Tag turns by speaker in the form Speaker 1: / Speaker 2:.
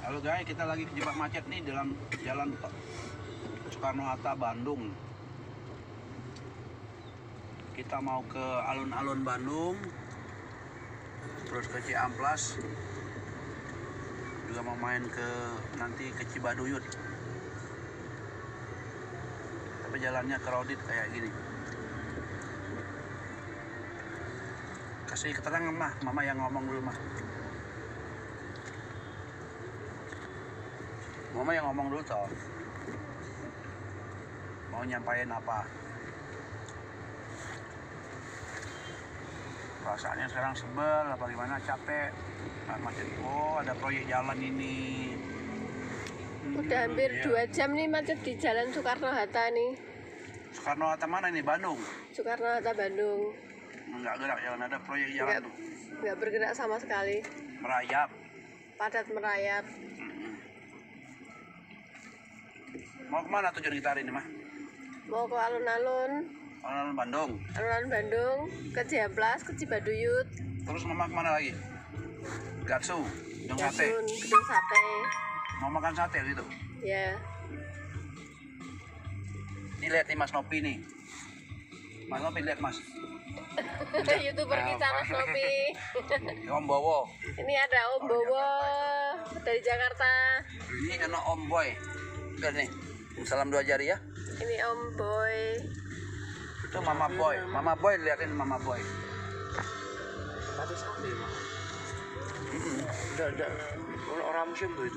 Speaker 1: Halo guys, kita lagi kejebak macet nih dalam jalan Soekarno-Hatta, Bandung. Kita mau ke alun-alun Bandung, terus ke Ciamplas, juga mau main nanti ke Cibaduyut. Tapi jalannya crowded kayak gini. Kasih keterangan mah, mama yang ngomong dulu mah. Mama yang ngomong dulu toh. Mau nyampain apa? Perasaannya sekarang sebel, apa gimana, capek. Macet. Oh, ada proyek jalan ini.
Speaker 2: Udah hampir 2 jam nih macet di jalan Soekarno-Hatta nih.
Speaker 1: Soekarno-Hatta mana ini? Bandung?
Speaker 2: Soekarno-Hatta Bandung.
Speaker 1: Nggak gerak jalan, ada proyek jalan tuh.
Speaker 2: Nggak bergerak sama sekali.
Speaker 1: Merayap.
Speaker 2: Padat merayap.
Speaker 1: Mau kemana tujuan kita hari ini mah?
Speaker 2: Mau ke alun-alun.
Speaker 1: Alun-alun Bandung.
Speaker 2: Alun-alun Bandung, ke Ciamplas, ke Cibaduyut.
Speaker 1: Terus mama kemana lagi? Gatsu, gedung sate.
Speaker 2: Gedung sate.
Speaker 1: Mau makan sate gitu?
Speaker 2: Ya.
Speaker 1: Ini lihat nih Mas Nopi nih. Mas Nopi lihat Mas.
Speaker 2: YouTuber kita Mas Nopi.
Speaker 1: Om Bowo.
Speaker 2: Ini ada Om Bowo dari Jakarta.
Speaker 1: Ini ada Om Boy. Lihat nih. Salam 2 jari ya.
Speaker 2: Ini Om Boy.
Speaker 1: Itu Mama Boy. Mama Boy, liatin Mama Boy.
Speaker 3: Sate sapi mah. Udah. Orang musim tuh itu.